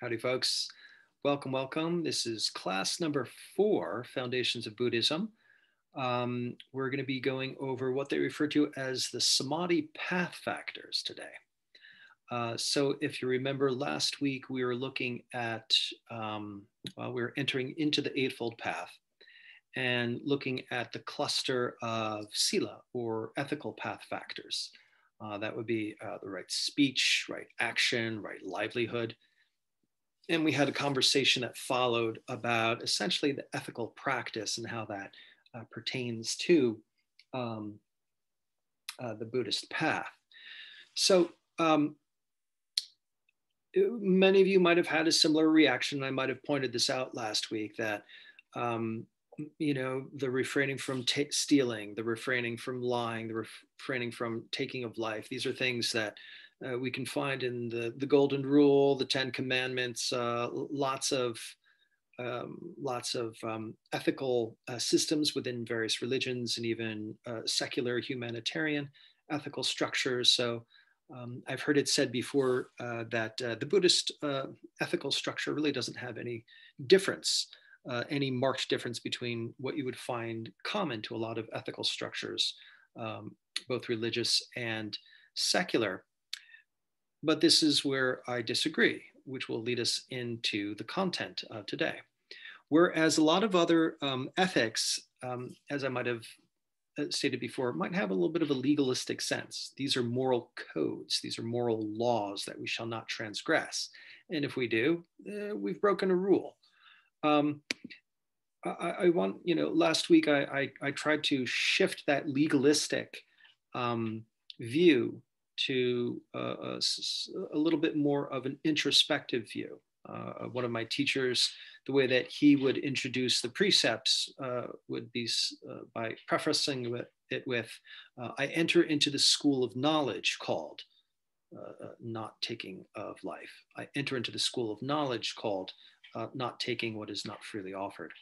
Howdy, folks. Welcome, welcome. This is class number 4, Foundations of Buddhism. We're going to be going over what they refer to as the Samadhi Pathfactors today. So if you remember last week, we were looking at, we were entering into the Eightfold Path and looking at the cluster of sila, or ethical path factors. That would be the right speech, right action, right livelihood. And we had a conversation that followed about essentially the ethical practice and how that pertains to the Buddhist path. So many of you might have had a similar reaction. I might have pointed this out last week that, the refraining from stealing, the refraining from lying, the refraining from taking of life, these are things that we can find in the Golden Rule, the Ten Commandments, lots of ethical systems within various religions, and even secular humanitarian ethical structures. So I've heard it said before that the Buddhist ethical structure really doesn't have any difference, any marked difference between what you would find common to a lot of ethical structures, both religious and secular. But this is where I disagree, which will lead us into the content of today. Whereas a lot of other ethics, as I might have stated before, might have a little bit of a legalistic sense. These are moral codes. These are moral laws that we shall not transgress. And if we do, we've broken a rule. I want, last week I tried to shift that legalistic view to a little bit more of an introspective view. One of my teachers, the way that he would introduce the precepts would be by prefacing it with, I enter into the school of knowledge called not taking of life. I enter into the school of knowledge called not taking what is not freely offered.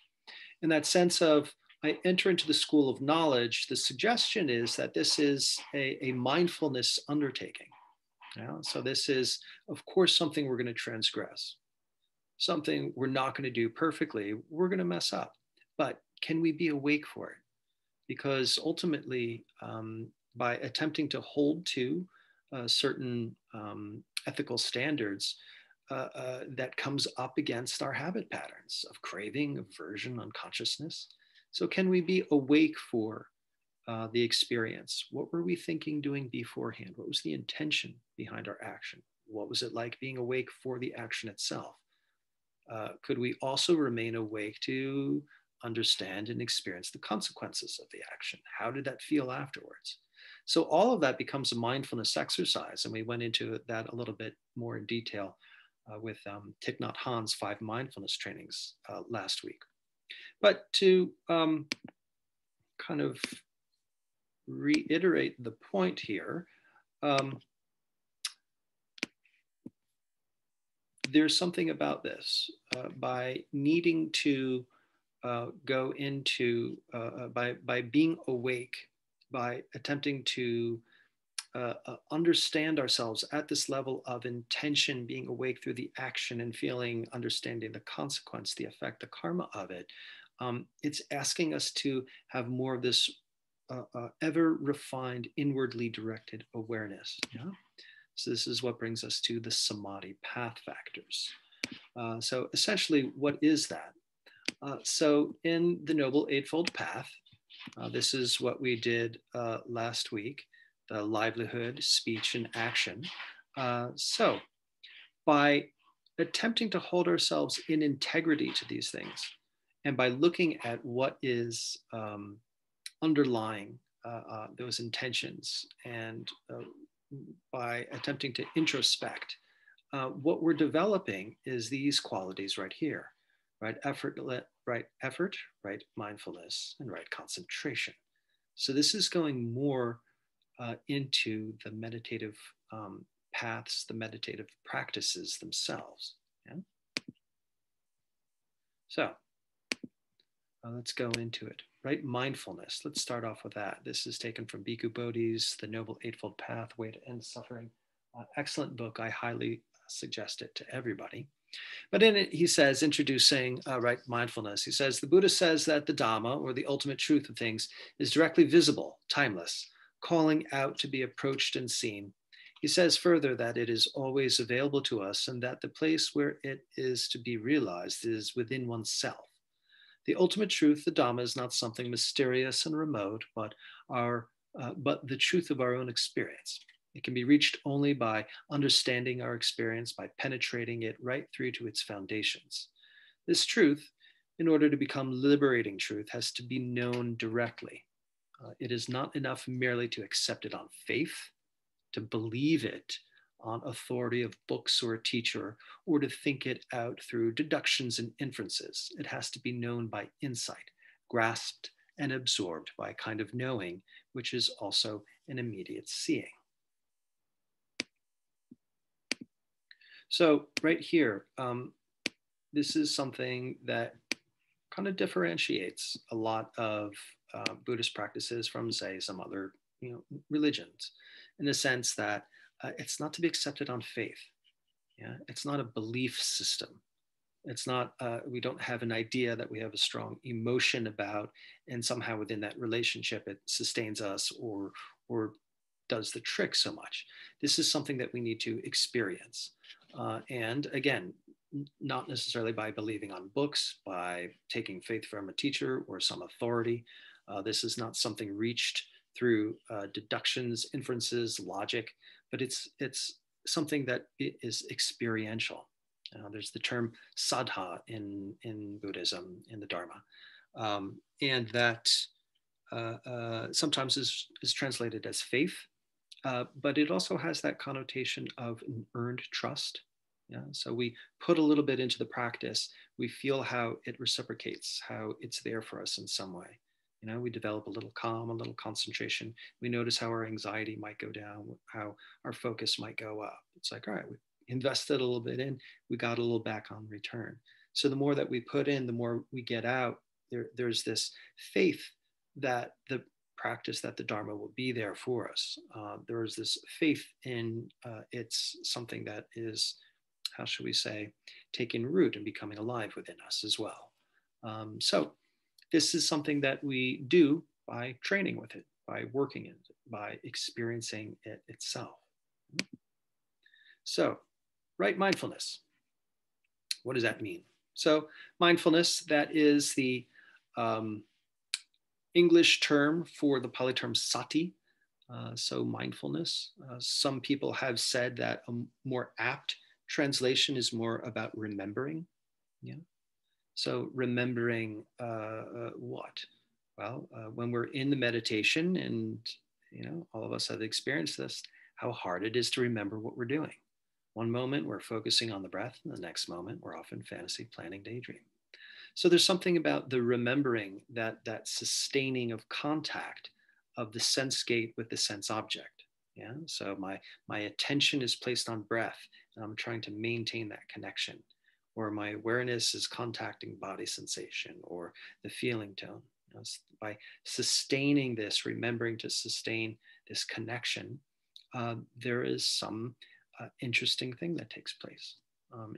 In that sense of, I enter into the school of knowledge, the suggestion is that this is a mindfulness undertaking. So this is, of course, something we're going to transgress, something we're not going to do perfectly. We're going to mess up, but can we be awake for it? Because ultimately, by attempting to hold to certain ethical standards, that comes up against our habit patterns of craving, aversion, unconsciousness. So can we be awake for the experience? What were we thinking, doing beforehand? What was the intention behind our action? What was it like being awake for the action itself? Could we also remain awake to understand and experience the consequences of the action? How did that feel afterwards? So all of that becomes a mindfulness exercise. And we went into that a little bit more in detail with Thich Nhat Hanh's 5 mindfulness trainings last week. But to kind of reiterate the point here, there's something about this. By needing to go into, by being awake, by attempting to understand ourselves at this level of intention, being awake through the action and feeling, understanding the consequence, the effect, the karma of it, it's asking us to have more of this ever refined, inwardly directed awareness. Yeah? So this is what brings us to the Samadhi path factors. So essentially, what is that? So in the Noble Eightfold Path, this is what we did last week, the livelihood, speech, and action. So by attempting to hold ourselves in integrity to these things, and by looking at what is underlying those intentions, and by attempting to introspect, what we're developing is these qualities right here, right effort, right mindfulness, and right concentration. So this is going more into the meditative paths, the meditative practices themselves. Yeah? So let's go into it. Right, mindfulness. Let's start off with that. This is taken from Bhikkhu Bodhi's The Noble Eightfold Path, Way to End Suffering. Excellent book. I highly suggest it to everybody. But in it, he says, introducing right mindfulness, he says, the Buddha says that the Dhamma, or the ultimate truth of things, is directly visible, timeless, calling out to be approached and seen. He says further that it is always available to us and that the place where it is to be realized is within oneself. The ultimate truth, the Dhamma, is not something mysterious and remote, but the truth of our own experience. It can be reached only by understanding our experience, by penetrating it right through to its foundations. This truth, in order to become liberating truth, has to be known directly. It is not enough merely to accept it on faith, to believe it on authority of books or a teacher, or to think it out through deductions and inferences. It has to be known by insight, grasped and absorbed by a kind of knowing, which is also an immediate seeing. So right here, this is something that kind of differentiates a lot of Buddhist practices from, say, some other religions, in the sense that it's not to be accepted on faith. Yeah, it's not a belief system. It's not. We don't have an idea that we have a strong emotion about, and somehow within that relationship it sustains us or does the trick so much. This is something that we need to experience. And again, not necessarily by believing on books, by taking faith from a teacher or some authority. This is not something reached through deductions, inferences, logic, but it's something that is experiential. There's the term saddha in Buddhism, in the Dharma, and that sometimes is translated as faith, but it also has that connotation of an earned trust. Yeah, so we put a little bit into the practice, we feel how it reciprocates, how it's there for us in some way. We develop a little calm, a little concentration. We notice how our anxiety might go down, how our focus might go up. It's like, all right, we invested a little bit in, we got a little back on return. So the more that we put in, the more we get out. There's this faith that the practice, that the Dharma will be there for us. There is this faith in it's something that is, how should we say, taking root and becoming alive within us as well. So this is something that we do by training with it, by working in it, by experiencing it itself. So, right mindfulness. What does that mean? So, mindfulness, that is the English term for the Pali term sati. So, mindfulness. Some people have said that a more apt translation is more about remembering. Yeah. So remembering what? Well, when we're in the meditation, and all of us have experienced this, how hard it is to remember what we're doing. One moment we're focusing on the breath, and the next moment we're off in fantasy, planning, daydream. So there's something about the remembering, that sustaining of contact of the sense gate with the sense object. Yeah. So my attention is placed on breath, and I'm trying to maintain that connection. Or my awareness is contacting body sensation or the feeling tone. By sustaining this, remembering to sustain this connection, there is some interesting thing that takes place.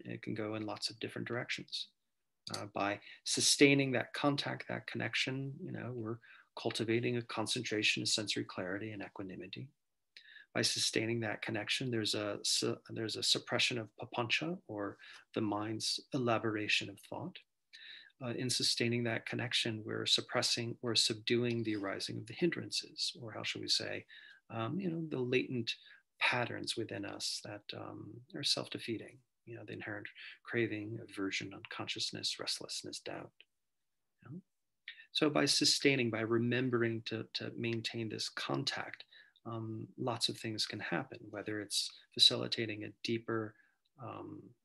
It can go in lots of different directions. By sustaining that contact, that connection, we're cultivating a concentration, a sensory clarity, and equanimity. By sustaining that connection, there's a suppression of papancha, or the mind's elaboration of thought. In sustaining that connection, we're suppressing or subduing the arising of the hindrances, or how shall we say, the latent patterns within us that are self-defeating. The inherent craving, aversion, unconsciousness, restlessness, doubt. So by sustaining, by remembering to maintain this contact, lots of things can happen, whether it's facilitating a deeper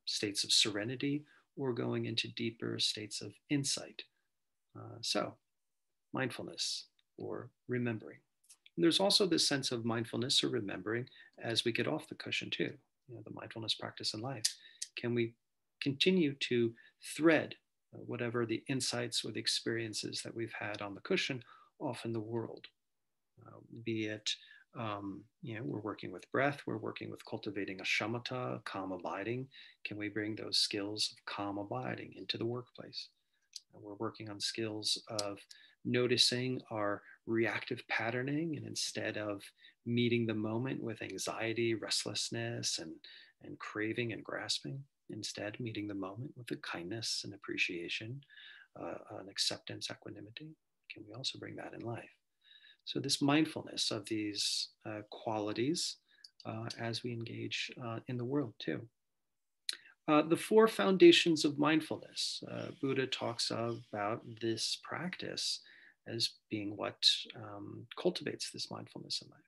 states of serenity or going into deeper states of insight. So mindfulness, or remembering. And there's also this sense of mindfulness or remembering as we get off the cushion too. The mindfulness practice in life. Can we continue to thread whatever the insights or the experiences that we've had on the cushion off in the world? Be it We're working with breath, we're working with cultivating a shamatha, calm abiding. Can we bring those skills of calm abiding into the workplace? And we're working on skills of noticing our reactive patterning, and instead of meeting the moment with anxiety, restlessness, and craving and grasping, instead meeting the moment with the kindness and appreciation, and acceptance, equanimity. Can we also bring that in life? So this mindfulness of these qualities as we engage in the world too. The four foundations of mindfulness. Buddha talks about this practice as being what cultivates this mindfulness in life.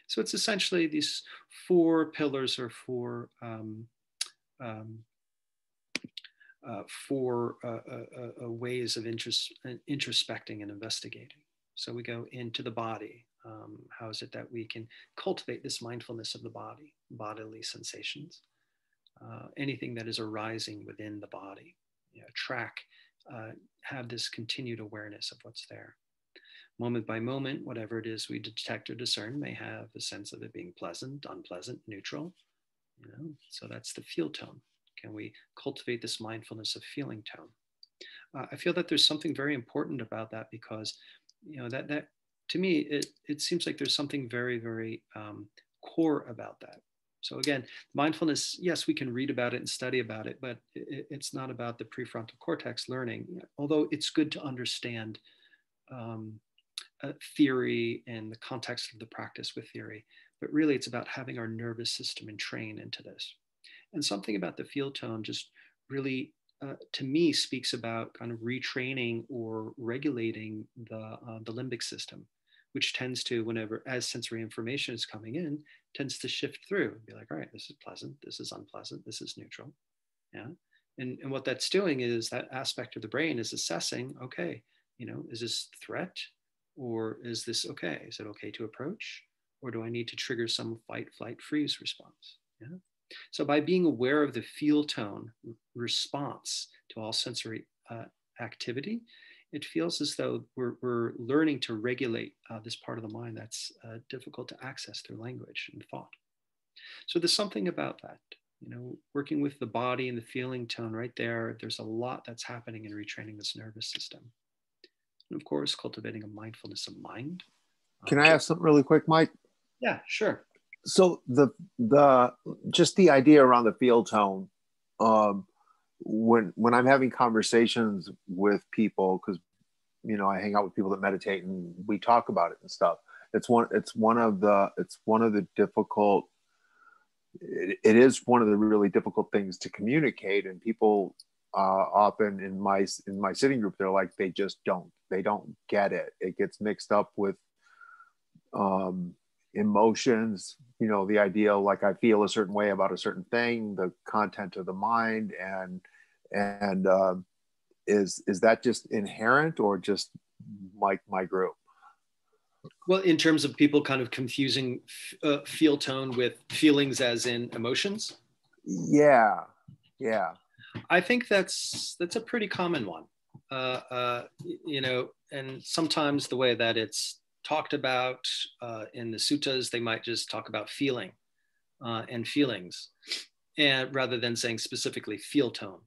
So it's essentially these four pillars or four ways of introspecting and investigating. So we go into the body. How is it that we can cultivate this mindfulness of the body, bodily sensations? Anything that is arising within the body, track, have this continued awareness of what's there. Moment by moment, whatever it is we detect or discern may have a sense of it being pleasant, unpleasant, neutral. So that's the feel tone. Can we cultivate this mindfulness of feeling tone? I feel that there's something very important about that, because that to me it seems like there's something very, very core about that. So again, mindfulness, yes, we can read about it and study about it, but it's not about the prefrontal cortex learning, although it's good to understand theory and the context of the practice with theory. But really, it's about having our nervous system entrain into this. And something about the feel tone just really, to me, speaks about kind of retraining or regulating the limbic system, which tends to, whenever, as sensory information is coming in, tends to shift through and be like, all right, this is pleasant, this is unpleasant, this is neutral. Yeah. And what that's doing is that aspect of the brain is assessing, okay, is this threat, or is this okay? Is it okay to approach? Or do I need to trigger some fight, flight, freeze response? Yeah. So by being aware of the feel tone response to all sensory activity, it feels as though we're learning to regulate this part of the mind that's difficult to access through language and thought. So there's something about that, working with the body and the feeling tone right there. There's a lot that's happening in retraining this nervous system. And of course, cultivating a mindfulness of mind. Can I ask something really quick, Mike? Yeah, sure. So just the idea around the feel tone, when I'm having conversations with people, because I hang out with people that meditate and we talk about it and stuff. It's one of the difficult. It is one of the really difficult things to communicate, and people often in my sitting group, they're like, they don't get it. It gets mixed up with emotions, the idea, like, I feel a certain way about a certain thing, the content of the mind, and is that just inherent, or just like my group? Well, in terms of people kind of confusing feel tone with feelings as in emotions? Yeah. I think that's a pretty common one. And sometimes the way that it's talked about in the suttas, they might just talk about feeling and feelings, and rather than saying specifically feel tone.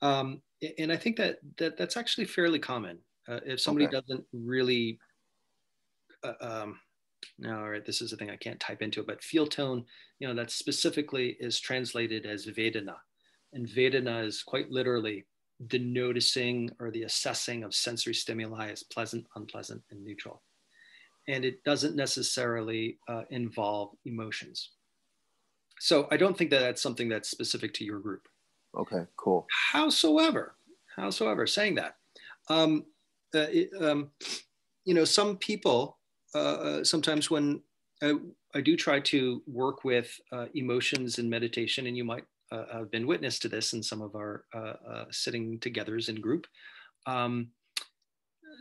And I think that's actually fairly common. If somebody doesn't really, no, all right, this is a thing I can't type into it, but feel tone, that specifically is translated as Vedana. And Vedana is quite literally the noticing or the assessing of sensory stimuli as pleasant, unpleasant, and neutral. And it doesn't necessarily involve emotions. So I don't think that that's something that's specific to your group. Okay, cool. Howsoever, saying that, some people, sometimes when I do try to work with emotions in meditation, and you might have been witness to this in some of our sitting togethers in group.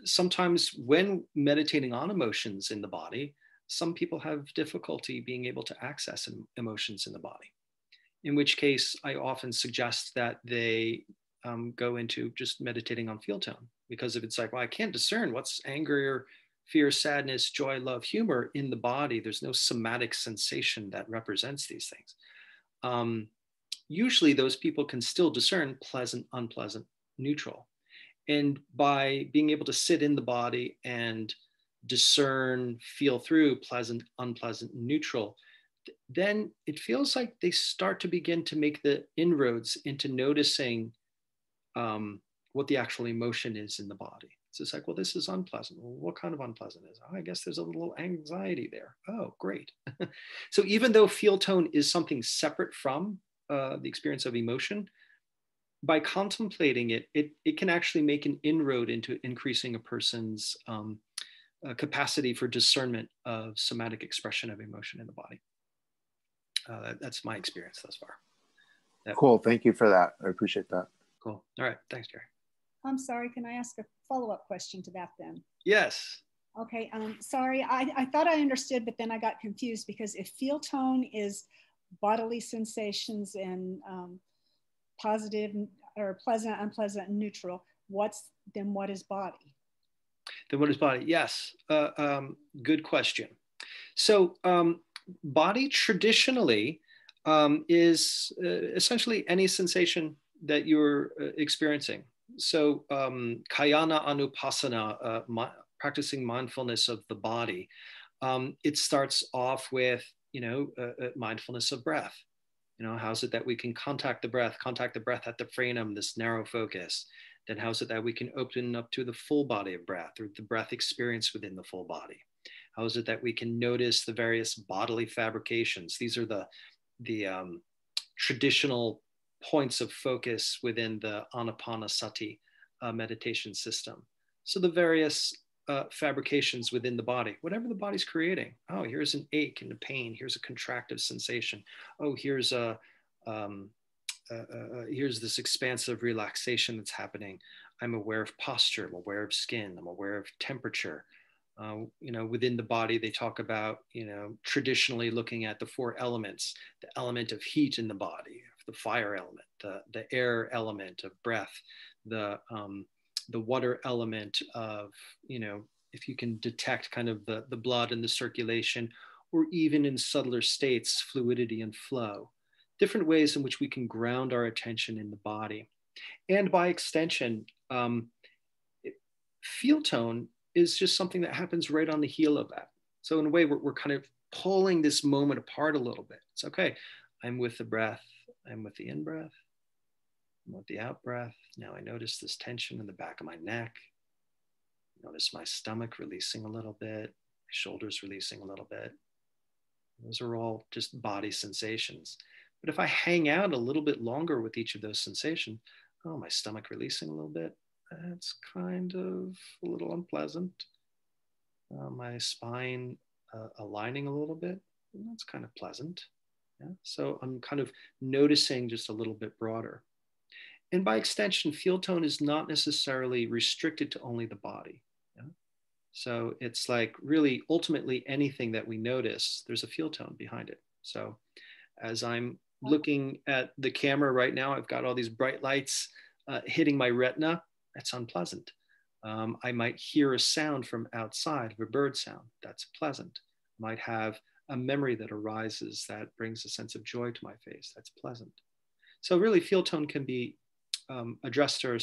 Sometimes when meditating on emotions in the body, some people have difficulty being able to access emotions in the body, in which case I often suggest that they go into just meditating on feel tone, because if it's like, well, I can't discern what's anger fear, sadness, joy, love, humor in the body. There's no somatic sensation that represents these things. Usually those people can still discern pleasant, unpleasant, neutral. And by being able to sit in the body and discern, feel through pleasant, unpleasant, neutral, then it feels like they start to begin to make the inroads into noticing what the actual emotion is in the body. So it's like, well, this is unpleasant. Well, what kind of unpleasant is? Oh, I guess there's a little anxiety there. Oh, great. So even though feel tone is something separate from the experience of emotion, by contemplating it, it can actually make an inroad into increasing a person's capacity for discernment of somatic expression of emotion in the body. That's my experience thus far. Cool. Thank you for that. I appreciate that. Cool. All right. Thanks, Jerry. I'm sorry. Can I ask a follow-up question to that then? Yes. Okay. Sorry. I thought I understood, but then I got confused, because if feel tone is bodily sensations and positive or pleasant, unpleasant, and neutral, what is body? Then what is body? Yes. Good question. So body traditionally is essentially any sensation that you're experiencing. So kayana anupasana, practicing mindfulness of the body, it starts off with, mindfulness of breath. How's it that we can contact the breath at the frenum, this narrow focus? Then how's it that we can open up to the full body of breath, or the breath experience within the full body? How is it that we can notice the various bodily fabrications? These are the traditional points of focus within the Anapanasati meditation system. So the various fabrications within the body, whatever the body's creating. Oh, here's an ache and a pain. Here's a contractive sensation. Oh, here's here's this expansive relaxation that's happening. I'm aware of posture. I'm aware of skin. I'm aware of temperature. Within the body, they talk about, traditionally looking at the four elements: the element of heat in the body, the fire element, the air element of breath, the water element of, if you can detect kind of the blood and the circulation, or even in subtler states, fluidity and flow. Different ways in which we can ground our attention in the body. And by extension, feel tone is just something that happens right on the heel of that. So in a way, we're kind of pulling this moment apart a little bit. It's okay. I'm with the breath. I'm with the in-breath. I'm with the out-breath. Now I notice this tension in the back of my neck. Notice my stomach releasing a little bit, my shoulders releasing a little bit. Those are all just body sensations. But if I hang out a little bit longer with each of those sensations, oh, my stomach releasing a little bit, that's kind of a little unpleasant. My spine aligning a little bit, that's kind of pleasant. Yeah? So I'm kind of noticing just a little bit broader. And by extension, feel tone is not necessarily restricted to only the body. Yeah? So it's like really ultimately anything that we notice, there's a feel tone behind it. So as I'm looking at the camera right now, I've got all these bright lights hitting my retina. That's unpleasant. I might hear a sound from outside, of a bird sound. That's pleasant. I might have a memory that arises that brings a sense of joy to my face. That's pleasant. So really feel tone can be addressed or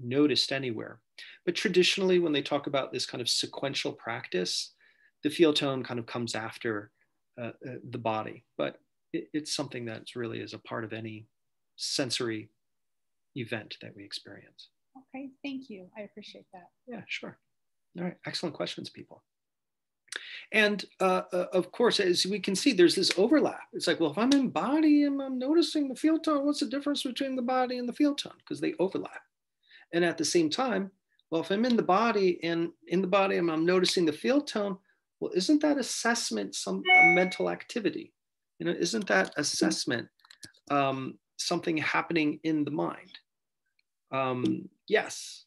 noticed anywhere. But traditionally, when they talk about this kind of sequential practice, the feel tone kind of comes after the body. But it's something that really is a part of any sensory event that we experience. Okay, thank you. I appreciate that. Yeah, sure. All right, excellent questions, people. And of course, as we can see, there's this overlap. It's like, well, if I'm in body and I'm noticing the feel tone, what's the difference between the body and the feel tone? Because they overlap. And at the same time, well, if I'm in the body and I'm noticing the feel tone, well, isn't that assessment a mental activity? Isn't that assessment something happening in the mind? Yes.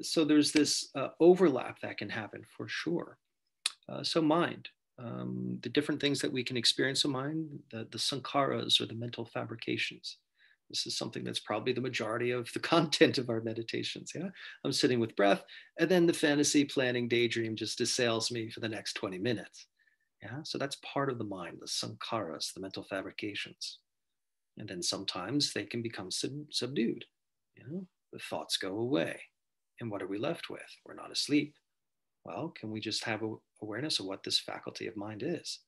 So there's this overlap that can happen for sure. So mind, the different things that we can experience in mind, the sankharas or the mental fabrications, This is something that's probably the majority of the content of our meditations. Yeah, I'm sitting with breath, and then the fantasy planning daydream just assails me for the next 20 minutes. Yeah, so that's part of the mind, the sankharas, the mental fabrications. And then sometimes they can become subdued. You know, the thoughts go away. And what are we left with? We're not asleep. Well, can we just have awareness of what this faculty of mind is?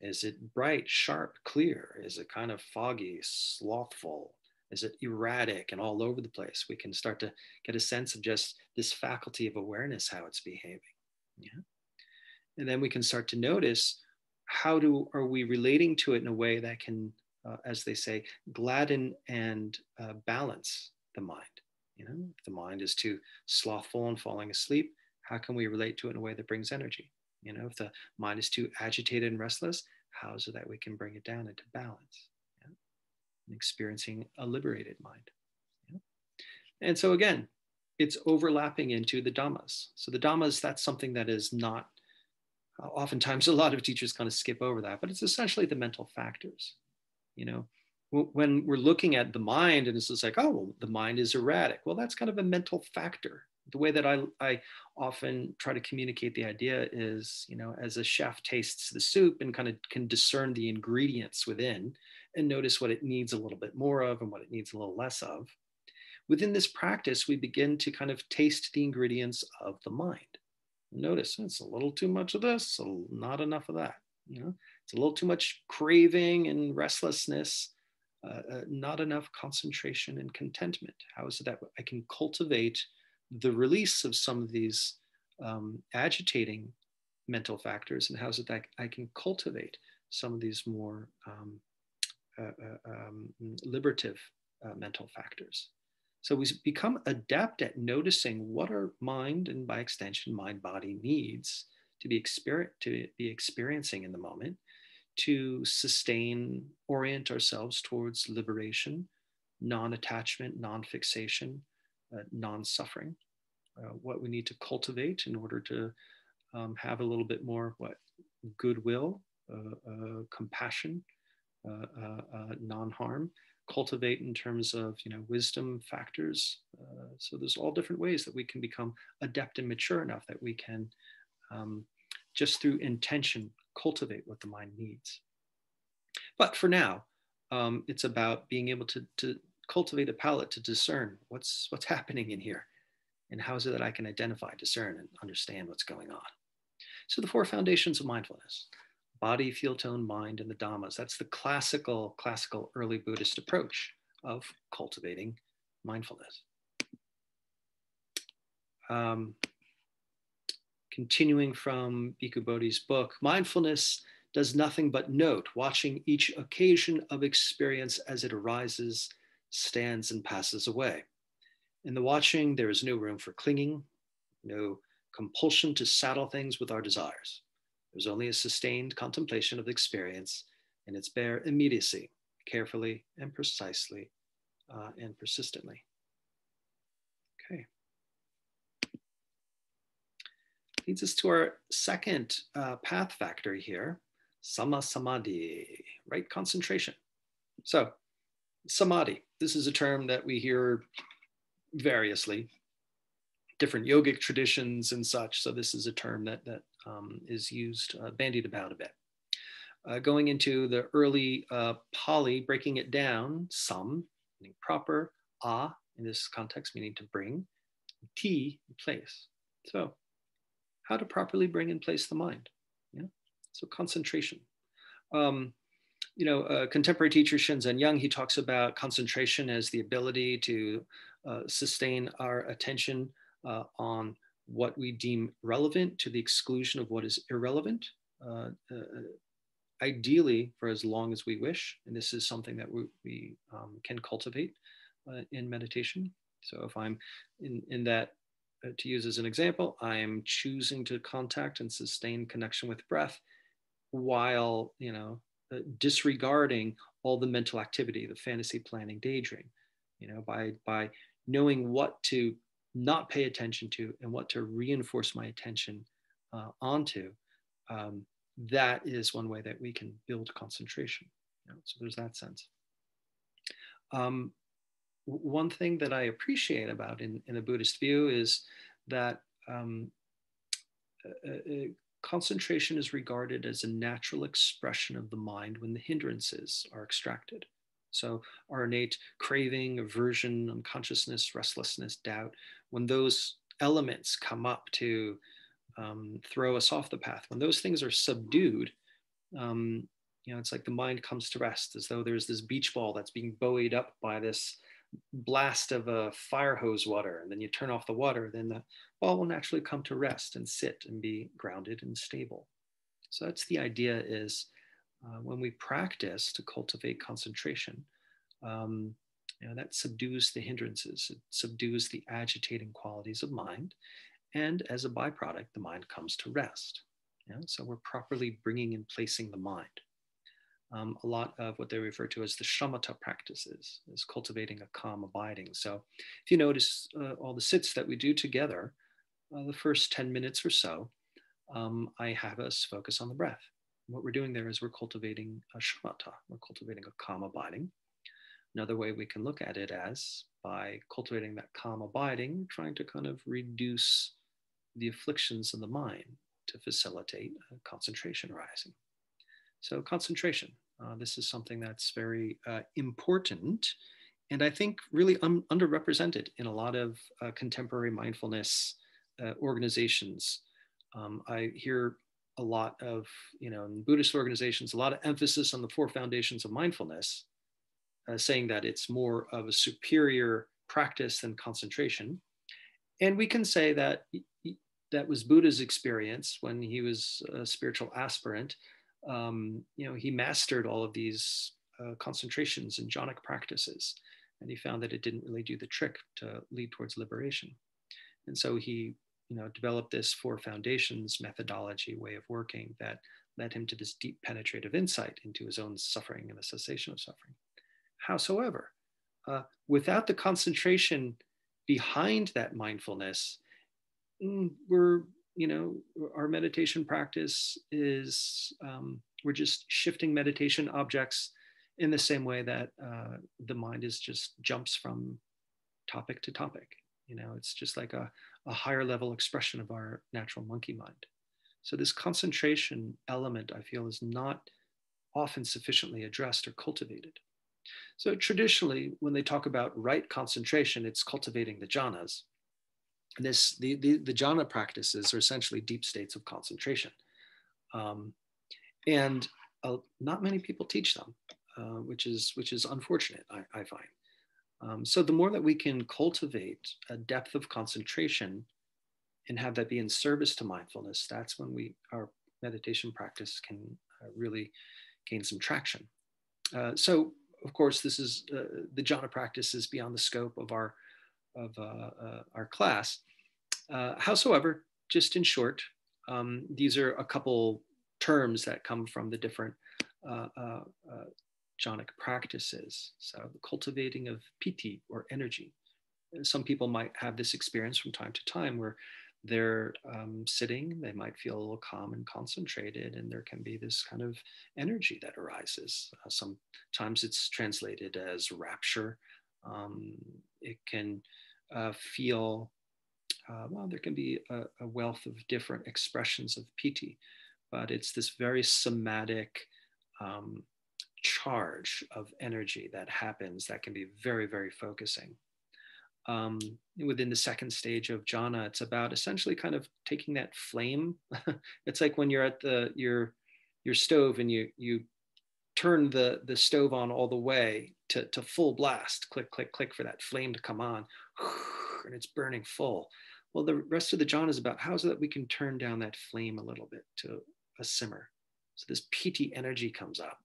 Is it bright, sharp, clear? Is it kind of foggy, slothful? Is it erratic and all over the place? We can start to get a sense of just this faculty of awareness, how it's behaving. Yeah. And then we can start to notice are we relating to it in a way that can, as they say, gladden and balance the mind. You know, if the mind is too slothful and falling asleep, how can we relate to it in a way that brings energy? You know, if the mind is too agitated and restless, how is it that we can bring it down into balance? Yeah? And experiencing a liberated mind. Yeah? And so again, it's overlapping into the Dhammas. So the Dhammas, that's something that is not, oftentimes a lot of teachers kind of skip over that, but it's essentially the mental factors. You know, when we're looking at the mind and it's just like, oh, well, the mind is erratic. Well, that's kind of a mental factor. The way that I often try to communicate the idea is, you know, as a chef tastes the soup and kind of can discern the ingredients within and notice what it needs a little bit more of and what it needs a little less of. Within this practice, we begin to kind of taste the ingredients of the mind. Notice it's a little too much of this, so not enough of that. You know, it's a little too much craving and restlessness, not enough concentration and contentment. How is it that I can cultivate the release of some of these agitating mental factors, and how is it that I can cultivate some of these more liberative mental factors? So we become adept at noticing what our mind, and by extension, mind body, needs to be experiencing in the moment to sustain, orient ourselves towards liberation, non-attachment, non-fixation, non-suffering. What we need to cultivate in order to have a little bit more goodwill, compassion, non-harm. Cultivate in terms of, you know, wisdom factors. So there's all different ways that we can become adept and mature enough that we can just through intention cultivate what the mind needs. But for now, it's about being able to cultivate a palate to discern what's happening in here, and how is it that I can identify, discern, and understand what's going on. So the 4 foundations of mindfulness: body, feel, tone, mind, and the Dhammas. That's the classical early Buddhist approach of cultivating mindfulness. Continuing from Bhikkhu Bodhi's book, mindfulness does nothing but note, watching each occasion of experience as it arises, stands, and passes away. In the watching, there is no room for clinging, no compulsion to saddle things with our desires. There's only a sustained contemplation of the experience and its bare immediacy, carefully and precisely and persistently. Okay. Leads us to our second path factor here, Samadhi, right concentration. So Samadhi, this is a term that we hear variously, different yogic traditions and such. So this is a term that is used, bandied about a bit. Going into the early Pali, breaking it down, sam, meaning proper, in this context, meaning to bring, ti, place. So how to properly bring in place the mind. Yeah? So concentration. Contemporary teacher Shinzen Young, he talks about concentration as the ability to sustain our attention on what we deem relevant to the exclusion of what is irrelevant, ideally for as long as we wish. And this is something that we can cultivate in meditation. So if I'm in that, to use as an example, I am choosing to contact and sustain connection with breath while, disregarding all the mental activity, the fantasy planning, daydream, by knowing what to not pay attention to and what to reinforce my attention onto. That is one way that we can build concentration. So there's that sense. Um, One thing that I appreciate about in a Buddhist view is that concentration is regarded as a natural expression of the mind when the hindrances are extracted. So our innate craving, aversion, unconsciousness, restlessness, doubt, when those elements come up to throw us off the path, when those things are subdued, it's like the mind comes to rest, as though there's this beach ball that's being buoyed up by this blast of a fire hose water, and then you turn off the water, then the ball will naturally come to rest and sit and be grounded and stable. So that's the idea, is when we practice to cultivate concentration, that subdues the hindrances, it subdues the agitating qualities of mind, and as a byproduct, the mind comes to rest. So we're properly bringing and placing the mind. A lot of what they refer to as the shamatha practices is cultivating a calm abiding. So if you notice all the sits that we do together, the first 10 minutes or so, I have us focus on the breath. What we're doing there is we're cultivating a shamatha, we're cultivating a calm abiding. Another way we can look at it as by cultivating that calm abiding, trying to kind of reduce the afflictions of the mind to facilitate concentration arising. So concentration, this is something that's very important, and I think really underrepresented in a lot of contemporary mindfulness organizations. I hear a lot of, in Buddhist organizations, a lot of emphasis on the 4 foundations of mindfulness, saying that it's more of a superior practice than concentration. And we can say that that was Buddha's experience when he was a spiritual aspirant. He mastered all of these concentrations and jhanic practices, and he found that it didn't really do the trick to lead towards liberation. And so he, developed this 4 foundations methodology, way of working, that led him to this deep penetrative insight into his own suffering and the cessation of suffering. Howsoever, without the concentration behind that mindfulness, our meditation practice is, we're just shifting meditation objects in the same way that the mind is just jumps from topic to topic. It's just like a higher level expression of our natural monkey mind. So this concentration element, I feel, is not often sufficiently addressed or cultivated. So traditionally, when they talk about right concentration, it's cultivating the jhanas. The jhana practices are essentially deep states of concentration. And not many people teach them, which is unfortunate, I find. So the more that we can cultivate a depth of concentration and have that be in service to mindfulness, that's when our meditation practice can really gain some traction. So of course, this is the jhana practice is beyond the scope of our class. Howsoever, just in short, these are a couple terms that come from the different jhanic practices. So the cultivating of piti, or energy. Some people might have this experience from time to time where they're sitting, they might feel a little calm and concentrated, and there can be this kind of energy that arises. Sometimes it's translated as rapture. It can feel, there can be a wealth of different expressions of piti, but it's this very somatic charge of energy that happens that can be very, very focusing. Within the second stage of jhana, it's about essentially kind of taking that flame. It's like when you're at your stove and you turn the stove on all the way to full blast, click, click, click, for that flame to come on, and it's burning full. Well, the rest of the jhana is about how is it that we can turn down that flame a little bit to a simmer. So this piti energy comes up.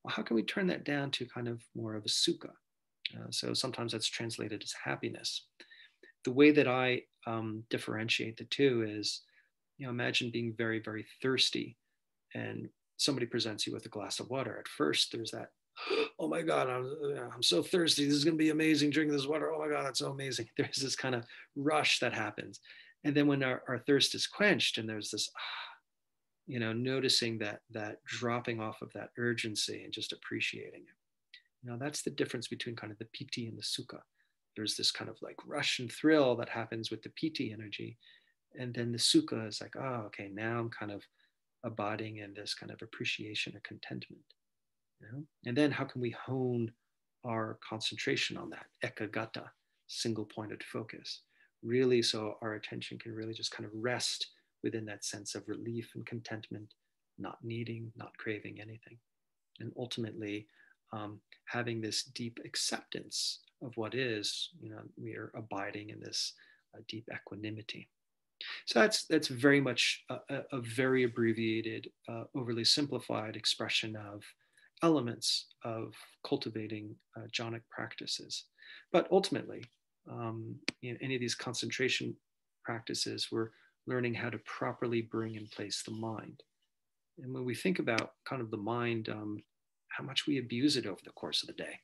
Well, how can we turn that down to kind of more of a sukha? So sometimes that's translated as happiness. The way that I differentiate the two is, imagine being very, very thirsty, and somebody presents you with a glass of water. At first, there's that, oh my God, I'm so thirsty. This is going to be amazing, drinking this water. Oh my God, that's so amazing. There's this kind of rush that happens. And then when our thirst is quenched and there's this, noticing that dropping off of that urgency and just appreciating it. That's the difference between kind of the piti and the sukha. There's this kind of like rush and thrill that happens with the piti energy. And then the sukha is like, oh, okay, now I'm kind of abiding in this kind of appreciation or contentment. And then how can we hone our concentration on that ekagata, single pointed focus, really, so our attention can really just kind of rest within that sense of relief and contentment, not needing, not craving anything. And ultimately, having this deep acceptance of what is, we are abiding in this deep equanimity. So that's very much a very abbreviated, overly simplified expression of elements of cultivating jhanic practices. But ultimately, in any of these concentration practices, we're learning how to properly bring in place the mind. And when we think about kind of the mind, how much we abuse it over the course of the day.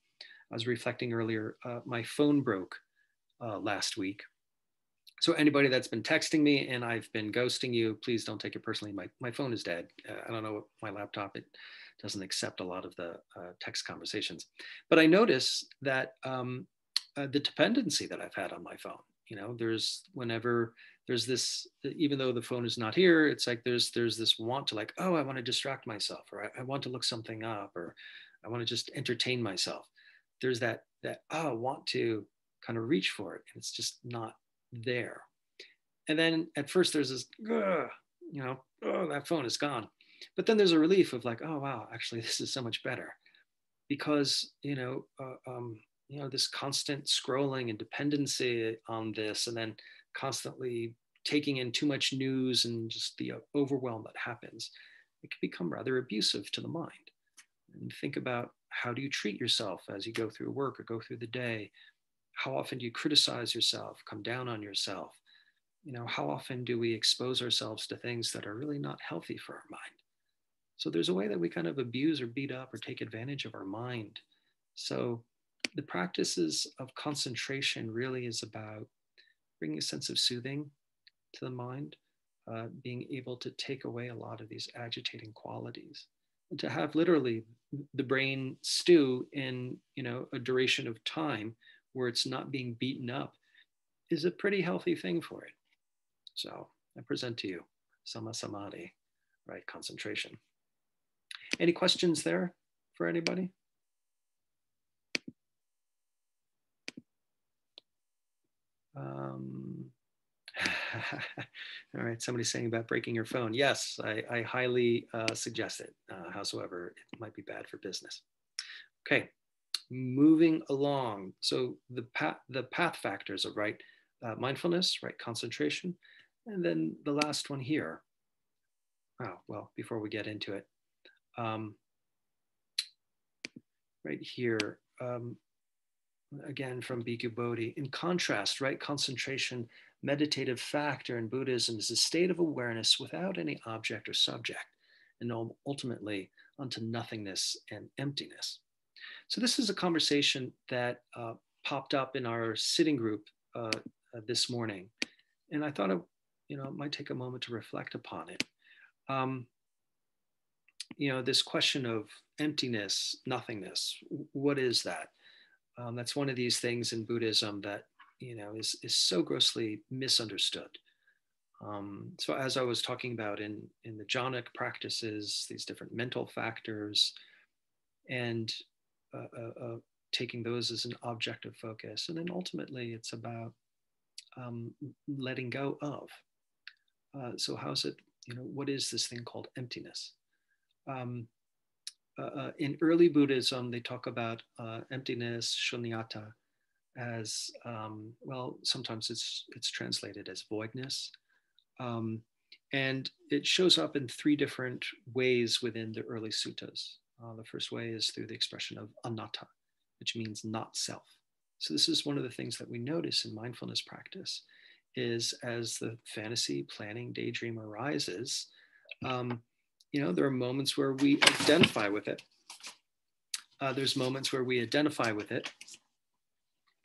I was reflecting earlier, my phone broke last week. So anybody that's been texting me and I've been ghosting you, please don't take it personally. My phone is dead. I don't know, my laptop, it doesn't accept a lot of the text conversations. But I notice that the dependency that I've had on my phone, whenever there's this, even though the phone is not here, it's like there's this want to like, oh, I want to distract myself, or I want to look something up, or I want to just entertain myself. There's that want to kind of reach for it, and it's just not there. And then at first there's this, oh, that phone is gone. But then there's a relief of like, oh, wow, actually, this is so much better. Because, this constant scrolling and dependency on this, and then constantly taking in too much news and just the overwhelm that happens, it can become rather abusive to the mind. And think about, how do you treat yourself as you go through work or go through the day? How often do you criticize yourself, come down on yourself? How often do we expose ourselves to things that are really not healthy for our mind? So there's a way that we kind of abuse or beat up or take advantage of our mind. So the practices of concentration really is about bringing a sense of soothing to the mind, being able to take away a lot of these agitating qualities, and to have literally the brain stew in a duration of time where it's not being beaten up is a pretty healthy thing for it. So I present to you Samadhi, right? Concentration. Any questions there for anybody? All right, somebody's saying about breaking your phone. Yes, I highly suggest it. Howsoever, it might be bad for business. Okay, moving along. So the Pathfactors of right mindfulness, right concentration, and then the last one here. Oh, well, before we get into it, right here, again from Bhikkhu Bodhi. In contrast, right concentration, meditative factor in Buddhism is a state of awareness without any object or subject, and ultimately unto nothingness and emptiness. So this is a conversation that popped up in our sitting group this morning, and I thought it might take a moment to reflect upon it. This question of emptiness, nothingness, what is that? That's one of these things in Buddhism that is so grossly misunderstood. So as I was talking about in the jhanic practices, these different mental factors, and taking those as an object of focus, and then ultimately it's about letting go of. So how's it? What is this thing called emptiness? In early Buddhism, they talk about emptiness, shunyata, as well. Sometimes it's translated as voidness, and it shows up in three different ways within the early suttas. The first way is through the expression of anatta, which means not self. So this is one of the things that we notice in mindfulness practice, is as the fantasy, planning, daydream arises, there are moments where we identify with it. There's moments where we identify with it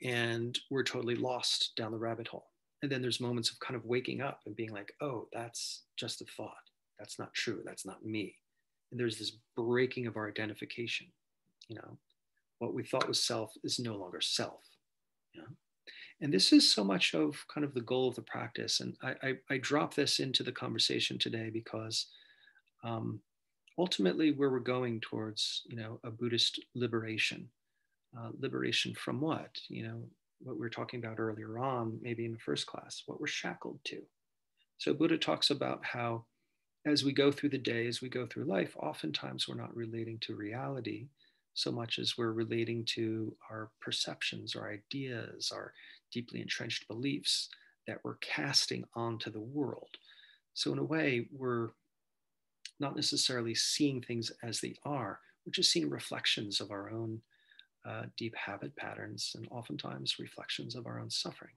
and we're totally lost down the rabbit hole. And then there's moments of kind of waking up and being like, oh, that's just a thought. That's not true. That's not me. And there's this breaking of our identification, what we thought was self is no longer self. Yeah? And this is so much of kind of the goal of the practice. And I drop this into the conversation today because ultimately where we're going towards, a Buddhist liberation. Liberation from what? What we were talking about earlier on, maybe in the first class, what we're shackled to. So Buddha talks about how as we go through the day, as we go through life, oftentimes we're not relating to reality so much as we're relating to our perceptions, our ideas, our deeply entrenched beliefs that we're casting onto the world. So in a way, we're not necessarily seeing things as they are, we're just seeing reflections of our own deep habit patterns and oftentimes reflections of our own suffering.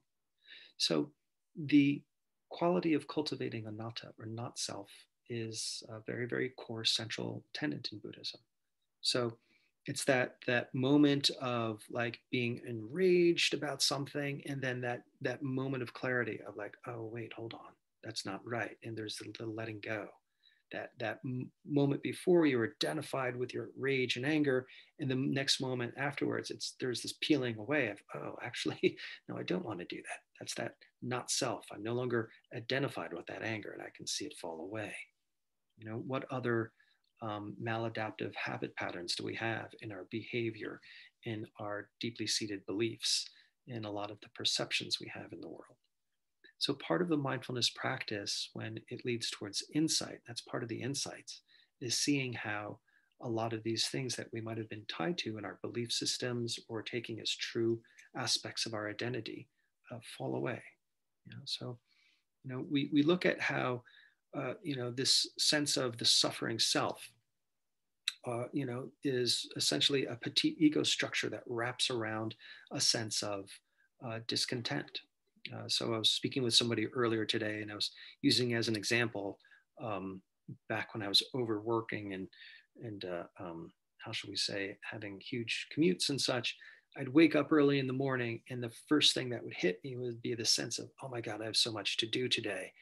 So the quality of cultivating anatta or not self is a very, very core central tenet in Buddhism. So it's that moment of like being enraged about something, and then that moment of clarity of like, oh wait, hold on, that's not right, and there's the letting go. That moment before you're identified with your rage and anger, and the next moment afterwards, there's this peeling away of, oh, actually, no, I don't want to do that. That's that not self. I'm no longer identified with that anger, and I can see it fall away. What other maladaptive habit patterns do we have in our behavior, in our deeply seated beliefs, in a lot of the perceptions we have in the world? So part of the mindfulness practice, when it leads towards insight, that's part of the insights, is seeing how a lot of these things that we might have been tied to in our belief systems or taking as true aspects of our identity fall away. So we look at how this sense of the suffering self is essentially a petite ego structure that wraps around a sense of discontent. So I was speaking with somebody earlier today, and I was using as an example back when I was overworking and how should we say, having huge commutes and such. I'd wake up early in the morning, and the first thing that would hit me would be the sense of, oh my God, I have so much to do today.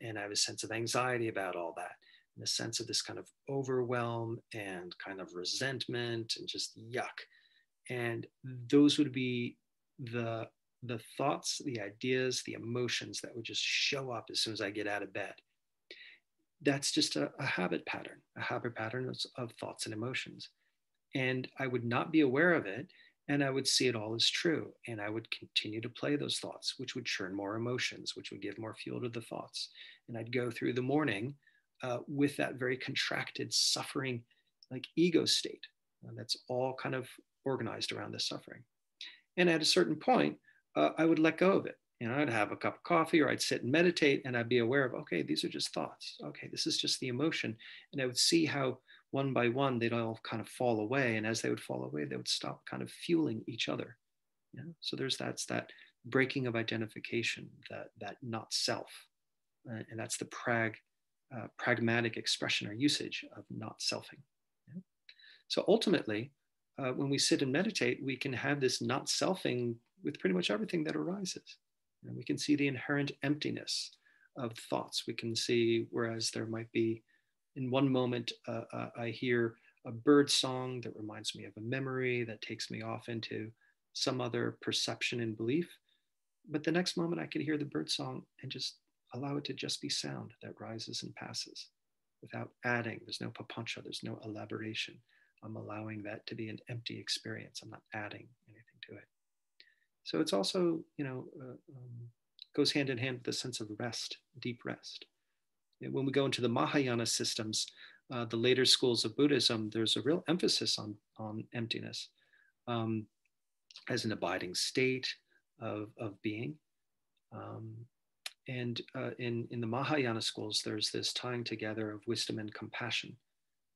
And I have a sense of anxiety about all that, and a sense of this kind of overwhelm and kind of resentment and just yuck. And those would be the thoughts, the ideas, the emotions that would just show up as soon as I get out of bed. That's just a habit pattern of thoughts and emotions. And I would not be aware of it, and I would see it all as true. And I would continue to play those thoughts, which would churn more emotions, which would give more fuel to the thoughts. And I'd go through the morning with that very contracted, suffering, like ego state. And that's all kind of organized around the suffering. And at a certain point, I would let go of it. I'd have a cup of coffee, or I'd sit and meditate, and I'd be aware of, okay, these are just thoughts. Okay, this is just the emotion. And I would see how one by one, they'd all kind of fall away. And as they would fall away, they would stop kind of fueling each other. So there's that breaking of identification, that not self. And that's the pragmatic expression or usage of not selfing. So ultimately, when we sit and meditate, we can have this not selfing with pretty much everything that arises. We can see the inherent emptiness of thoughts. We can see, whereas there might be, in one moment, I hear a bird song that reminds me of a memory that takes me off into some other perception and belief. But the next moment I could hear the bird song and just allow it to just be sound that rises and passes without adding. There's no papancha, there's no elaboration. I'm allowing that to be an empty experience. I'm not adding anything to it. So it's also, goes hand in hand with the sense of rest, deep rest. When we go into the Mahayana systems, the later schools of Buddhism, there's a real emphasis on emptiness as an abiding state of being. And in the Mahayana schools, there's this tying together of wisdom and compassion.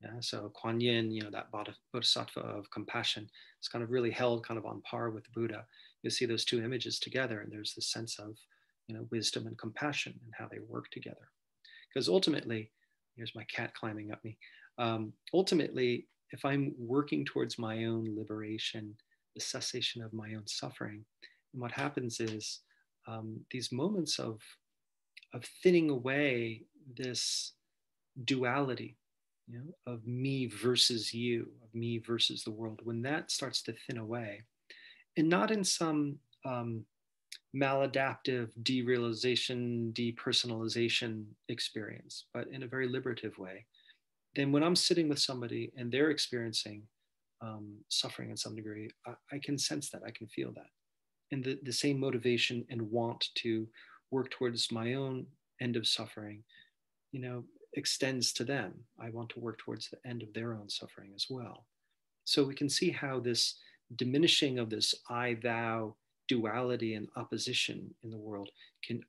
Yeah, so Kuan Yin, that bodhisattva of compassion, is kind of really held kind of on par with Buddha. You see those two images together, and there's this sense of, wisdom and compassion and how they work together. Because ultimately, here's my cat climbing up me. Ultimately, if I'm working towards my own liberation, the cessation of my own suffering, and what happens is these moments of thinning away this duality of me versus you, of me versus the world, when that starts to thin away, and not in some maladaptive derealization, depersonalization experience, but in a very liberative way, then when I'm sitting with somebody and they're experiencing suffering in some degree, I can sense that, I can feel that. And the same motivation and want to work towards my own end of suffering, extends to them. I want to work towards the end of their own suffering as well. So we can see how this diminishing of this I, thou duality and opposition in the world can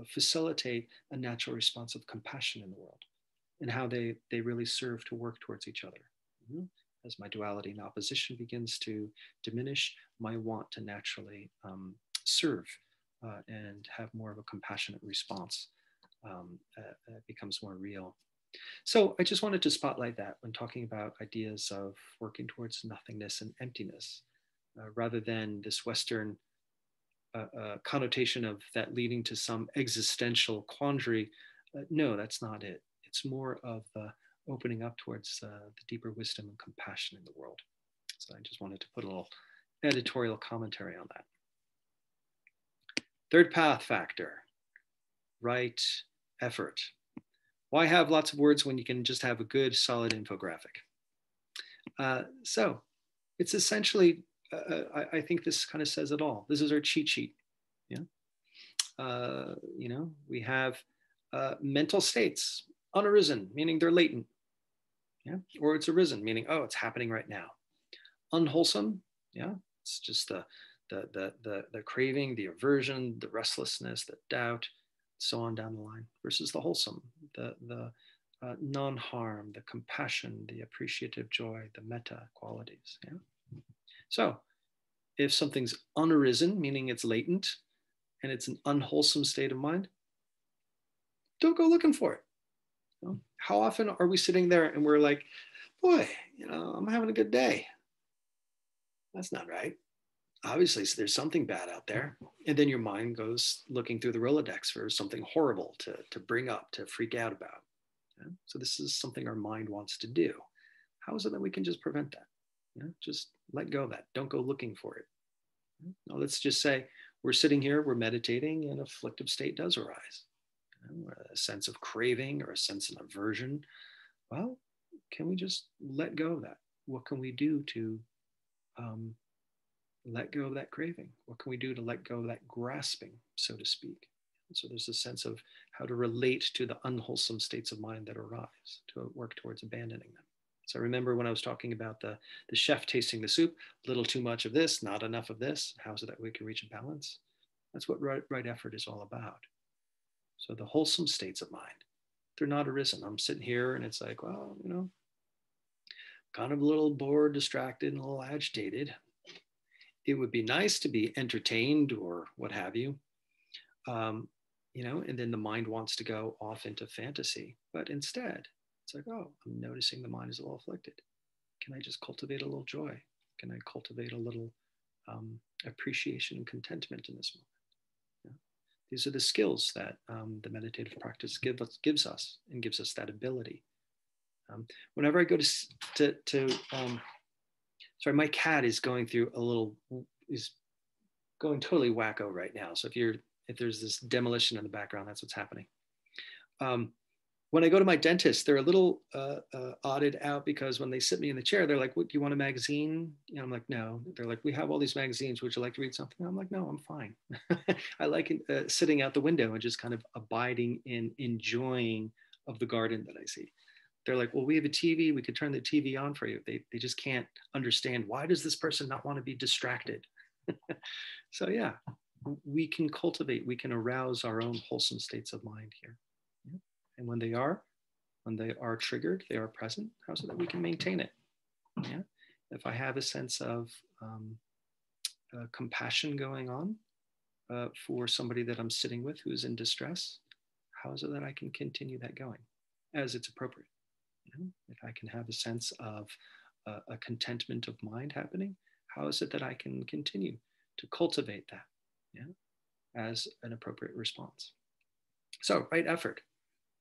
facilitate a natural response of compassion in the world, and how they really serve to work towards each other. As my duality and opposition begins to diminish, my want to naturally serve and have more of a compassionate response becomes more real. So I just wanted to spotlight that when talking about ideas of working towards nothingness and emptiness, rather than this Western connotation of that leading to some existential quandary. No, that's not it. It's more of opening up towards the deeper wisdom and compassion in the world. So I just wanted to put a little editorial commentary on that. Third path factor, right effort. Why have lots of words when you can just have a good, solid infographic? So it's essentially, I think this kind of says it all. This is our cheat sheet. Yeah. We have mental states, unarisen, meaning they're latent. Yeah. Or it's arisen, meaning, oh, it's happening right now. Unwholesome. Yeah. It's just the craving, the aversion, the restlessness, the doubt, so on down the line, versus the wholesome, the non-harm, the compassion, the appreciative joy, the metta qualities. Yeah. So if something's unarisen, meaning it's latent and it's an unwholesome state of mind, don't go looking for it. How often are we sitting there and we're like, boy, I'm having a good day. That's not right. Obviously, so there's something bad out there. And then your mind goes looking through the Rolodex for something horrible to bring up, to freak out about. Yeah? So this is something our mind wants to do. How is it that we can just prevent that? Just let go of that. Don't go looking for it. Now, let's just say we're sitting here, we're meditating, and an afflictive state does arise. A sense of craving or a sense of aversion. Well, can we just let go of that? What can we do to let go of that craving? What can we do to let go of that grasping, so to speak? So there's a sense of how to relate to the unwholesome states of mind that arise, to work towards abandoning them. So I remember when I was talking about the chef tasting the soup, a little too much of this, not enough of this. How is it that we can reach a balance? That's what right effort is all about. So the wholesome states of mind, they're not arisen. I'm sitting here and it's like, well, kind of a little bored, distracted, and a little agitated. It would be nice to be entertained or what have you, and then the mind wants to go off into fantasy. But instead, it's like, oh, I'm noticing the mind is a little afflicted. Can I just cultivate a little joy? Can I cultivate a little appreciation and contentment in this moment? These are the skills that the meditative practice gives us that ability. Whenever I go sorry, my cat is going totally wacko right now. So if there's this demolition in the background, that's what's happening. When I go to my dentist, they're a little odded out because when they sit me in the chair, they're like, "What, do you want a magazine?" I'm like, "No." They're like, "We have all these magazines. Would you like to read something?" I'm like, "No, I'm fine." I like sitting out the window and just kind of abiding in enjoying of the garden that I see. They're like, "Well, we have a TV. We could turn the TV on for you." They just can't understand, why does this person not want to be distracted? So yeah, we can arouse our own wholesome states of mind here. Yeah. And when they are triggered, they are present, how so that we can maintain it. Yeah. If I have a sense of compassion going on for somebody that I'm sitting with who's in distress, how is it that I can continue that going as it's appropriate? If I can have a sense of a contentment of mind happening, how is it that I can continue to cultivate that as an appropriate response? So right effort.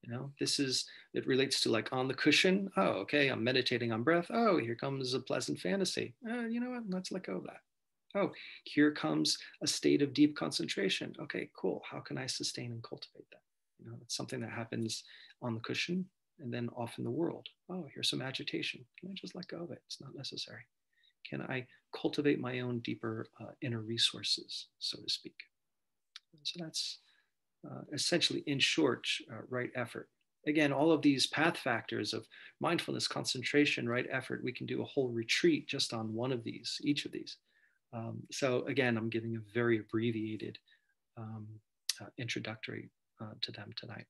It relates to like on the cushion. Oh, okay, I'm meditating on breath. Oh, here comes a pleasant fantasy. You know what? Let's let go of that. Oh, here comes a state of deep concentration. Okay, cool. How can I sustain and cultivate that? It's something that happens on the cushion and then off in the world. Oh, here's some agitation. Can I just let go of it? It's not necessary. Can I cultivate my own deeper inner resources, so to speak? So that's essentially, in short, right effort. Again, all of these path factors of mindfulness, concentration, right effort, we can do a whole retreat just on one of these, each of these. So again, I'm giving a very abbreviated introductory to them tonight.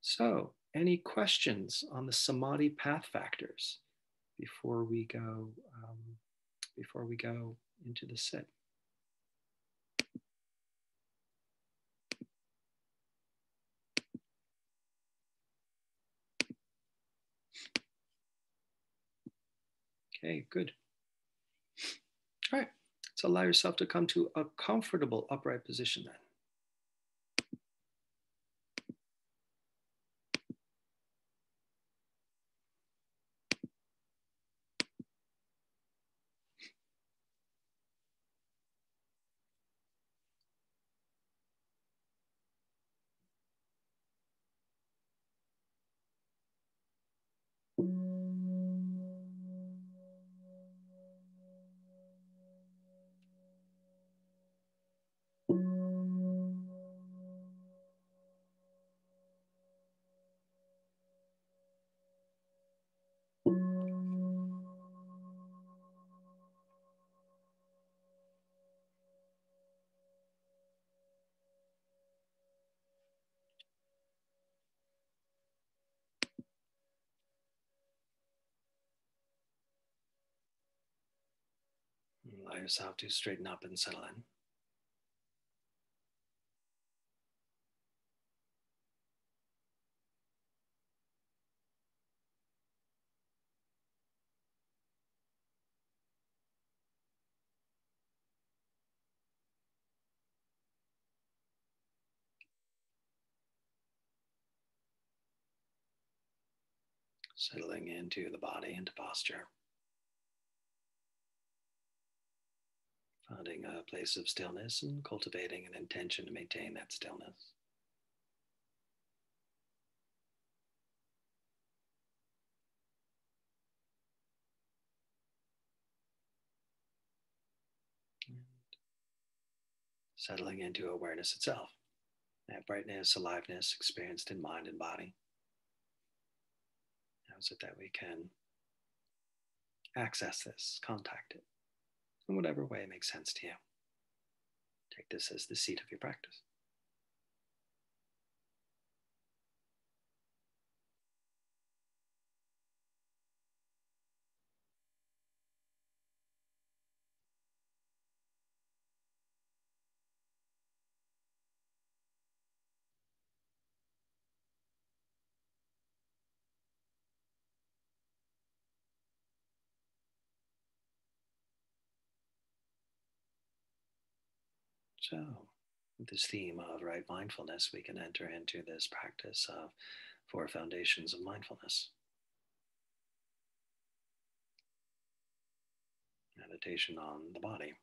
So any questions on the Samadhi path factors before we go into the sit? Okay, good. All right, so allow yourself to come to a comfortable upright position then. Allow yourself to straighten up and settle in. Settling into the body, into posture. Finding a place of stillness and cultivating an intention to maintain that stillness. And settling into awareness itself. That brightness, aliveness experienced in mind and body. How is it that we can access this, contact it, in whatever way makes sense to you? Take this as the seat of your practice. So, with this theme of right mindfulness, we can enter into this practice of 4 foundations of mindfulness. Meditation on the body,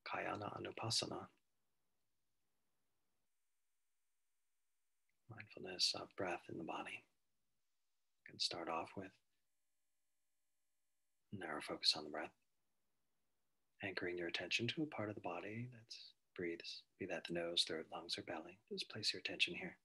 Kayana Anupassana. Mindfulness of breath in the body. You can start off with narrow focus on the breath, anchoring your attention to a part of the body that breathes, be that the nose, throat, lungs, or belly. Just place your attention here.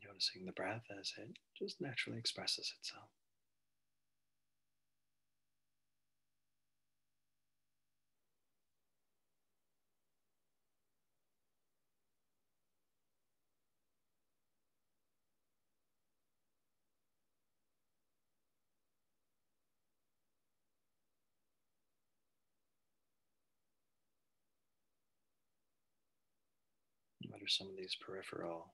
Noticing the breath as it just naturally expresses itself. What are some of these peripheral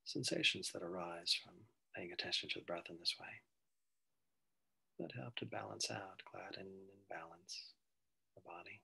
sensations that arise from paying attention to the breath in this way that help to balance out, gladden and balance the body?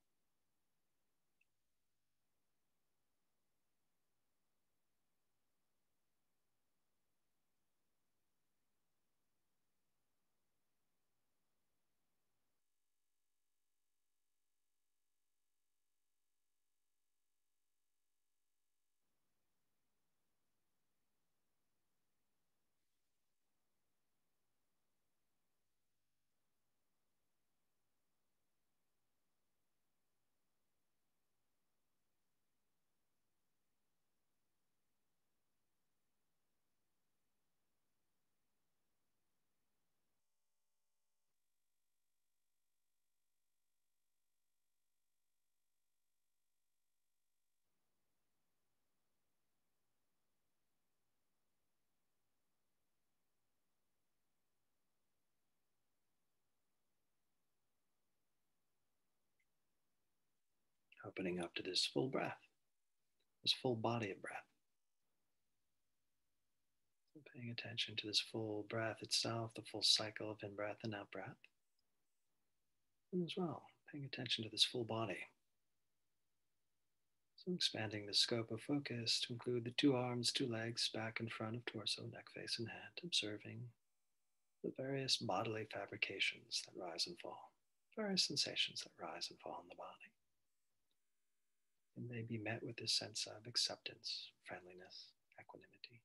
Opening up to this full breath, this full body of breath. So paying attention to this full breath itself, the full cycle of in-breath and out-breath. And as well, paying attention to this full body. So expanding the scope of focus to include the two arms, two legs, back and front of torso, neck, face, and head, observing the various bodily fabrications that rise and fall, various sensations that rise and fall in the body. And they be met with this sense of acceptance, friendliness, equanimity.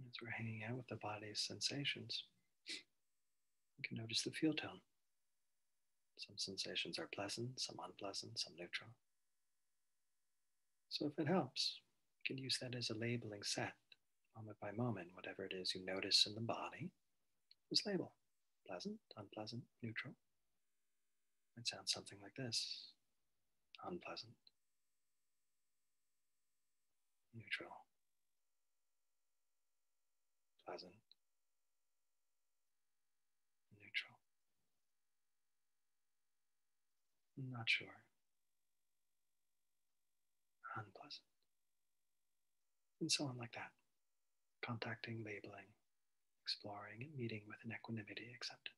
As we're hanging out with the body's sensations, you can notice the feel tone. Some sensations are pleasant, some unpleasant, some neutral. So if it helps, you can use that as a labeling set, moment by moment, whatever it is you notice in the body, just label. Pleasant, unpleasant, neutral. It sounds something like this. Unpleasant, neutral, pleasant, neutral. Not sure. Unpleasant. And so on like that. Contacting, labeling, exploring, and meeting with an equanimity acceptance.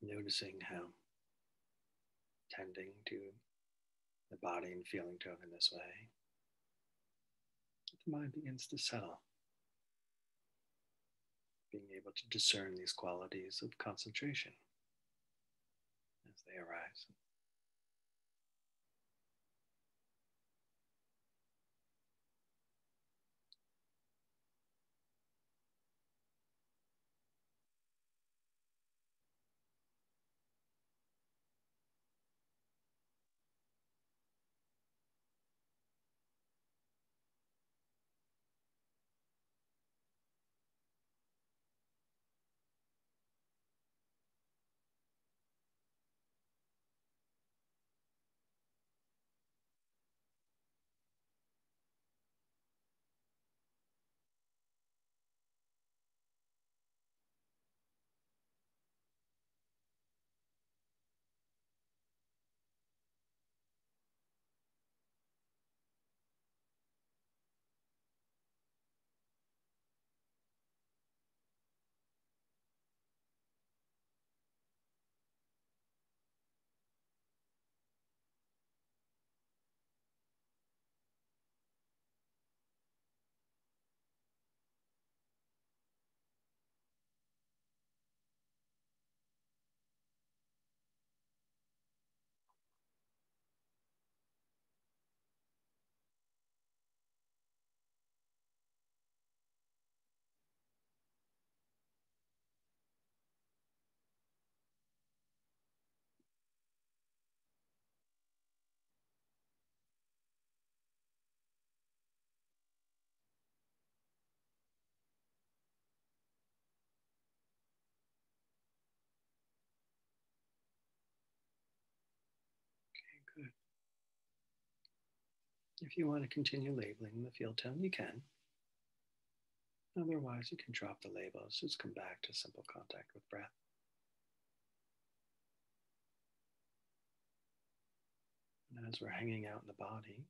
Noticing how tending to the body and feeling tone in this way, the mind begins to settle, being able to discern these qualities of concentration as they arise. Okay, good. If you want to continue labeling the field tone, you can. Otherwise, you can drop the labels, just come back to simple contact with breath. And as we're hanging out in the body,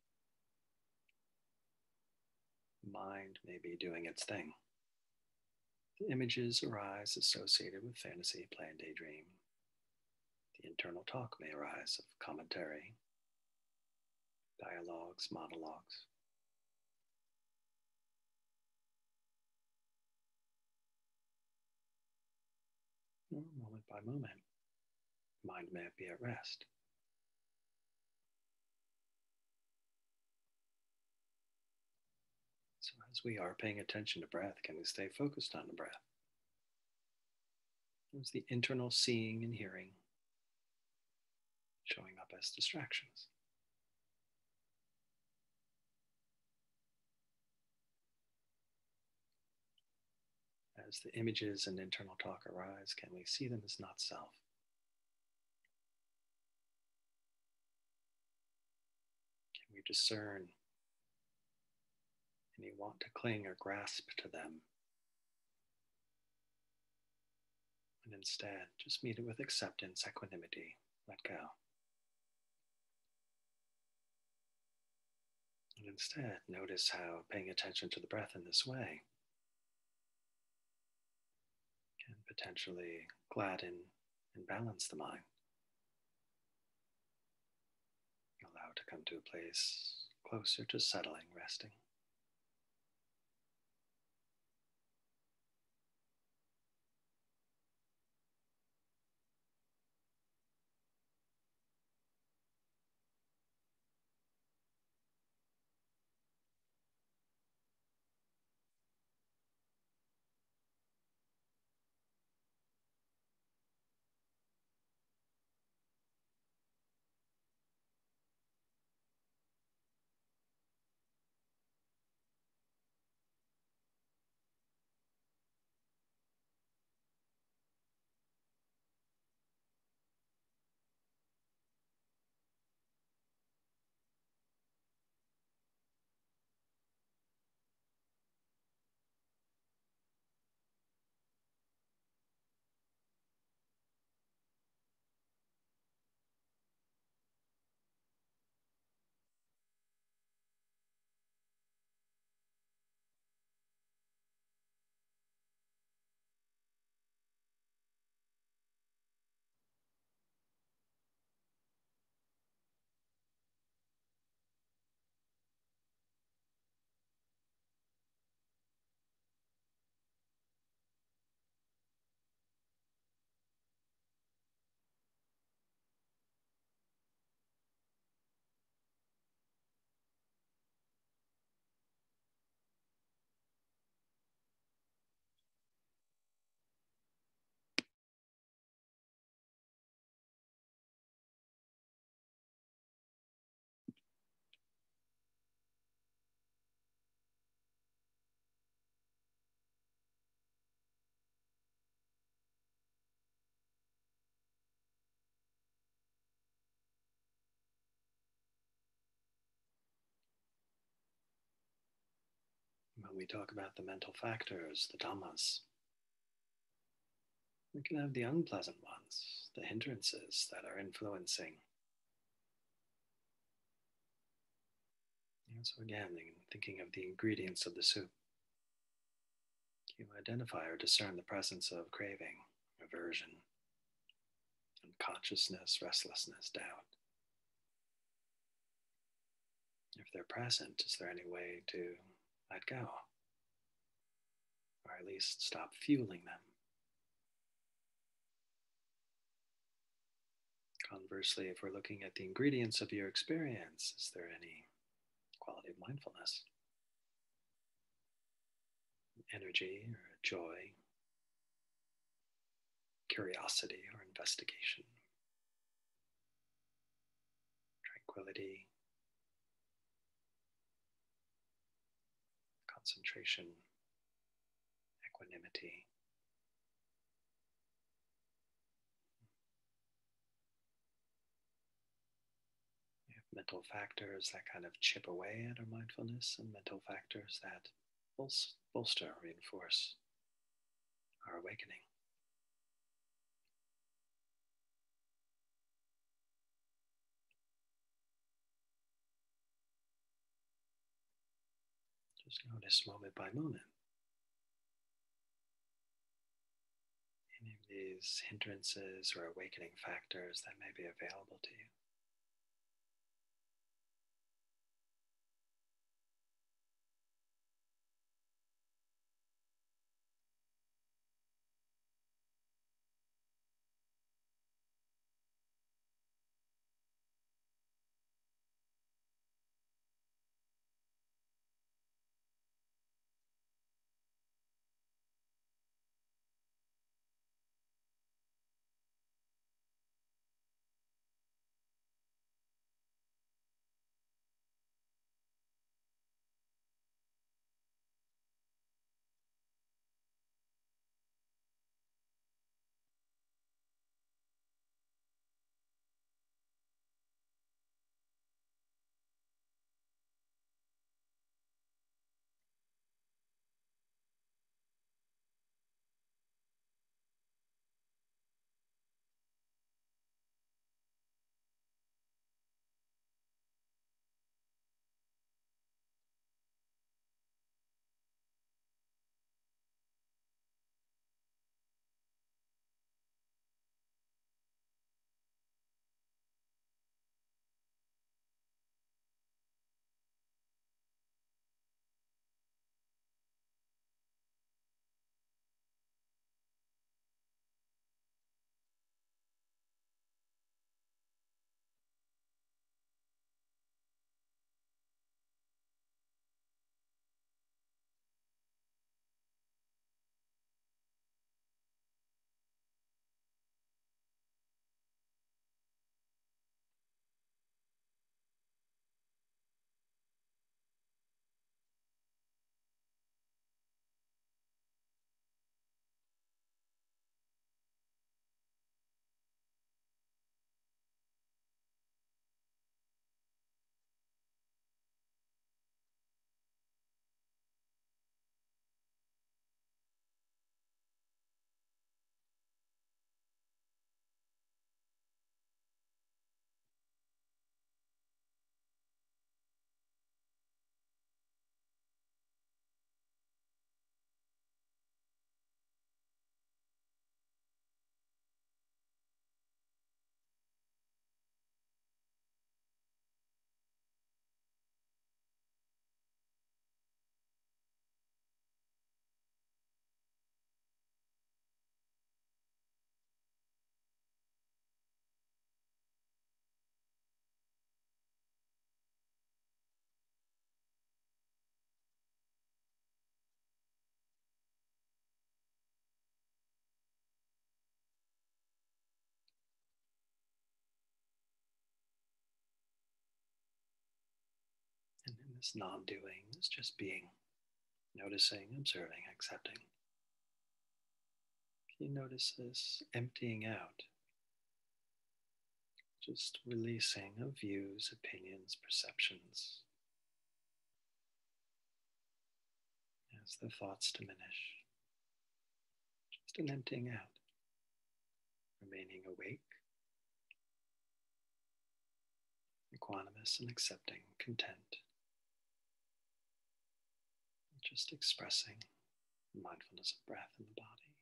mind may be doing its thing. The images arise associated with fantasy, play, and daydream. The internal talk may arise of commentary, dialogues, monologues. Or moment by moment, mind may be at rest. So as we are paying attention to breath, can we stay focused on the breath? It's the internal seeing and hearing showing up as distractions. As the images and internal talk arise, can we see them as not self? Can we discern any want to cling or grasp to them? And instead, just meet it with acceptance, equanimity, let go. And instead, notice how paying attention to the breath in this way can potentially gladden and balance the mind. Allow it to come to a place closer to settling, resting. we talk about the mental factors, the dhammas. We can have the unpleasant ones, the hindrances that are influencing. And so again, thinking of the ingredients of the soup, you identify or discern the presence of craving, aversion, unconsciousness, restlessness, doubt. If they're present, is there any way to let go? Or at least stop fueling them? Conversely, if we're looking at the ingredients of your experience, is there any quality of mindfulness, energy or joy, curiosity or investigation, tranquility, concentration, equanimity? We have mental factors that kind of chip away at our mindfulness, and mental factors that bolster, reinforce our awakening. Just notice moment by moment any of these hindrances or awakening factors that may be available to you. And in this non-doing, it's just being, noticing, observing, accepting. Can you notice this emptying out? Just releasing of views, opinions, perceptions. And as the thoughts diminish. Just an emptying out, remaining awake, equanimous and accepting, content, just expressing mindfulness of breath in the body.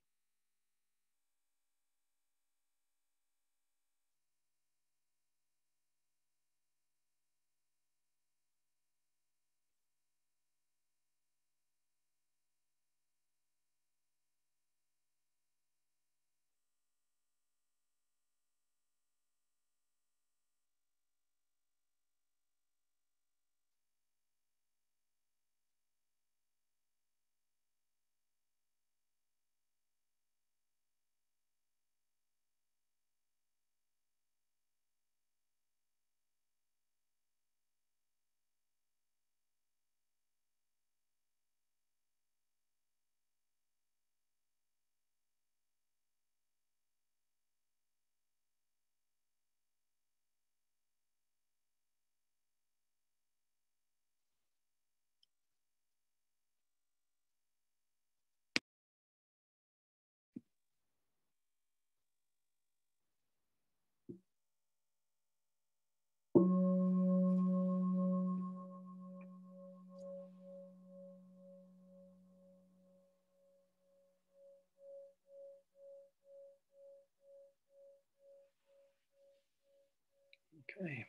Okay,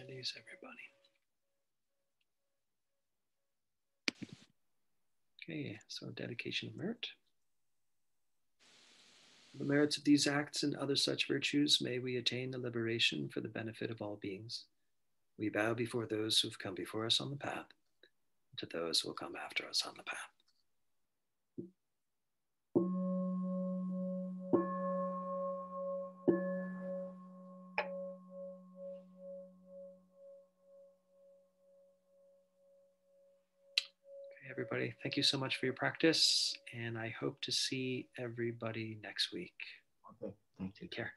at ease, everybody. Okay, so dedication of merit. The merits of these acts and other such virtues, may we attain the liberation for the benefit of all beings. We bow before those who've come before us on the path, and to those who will come after us on the path. Everybody, thank you so much for your practice, and I hope to see everybody next week. Okay, thank you. Take care.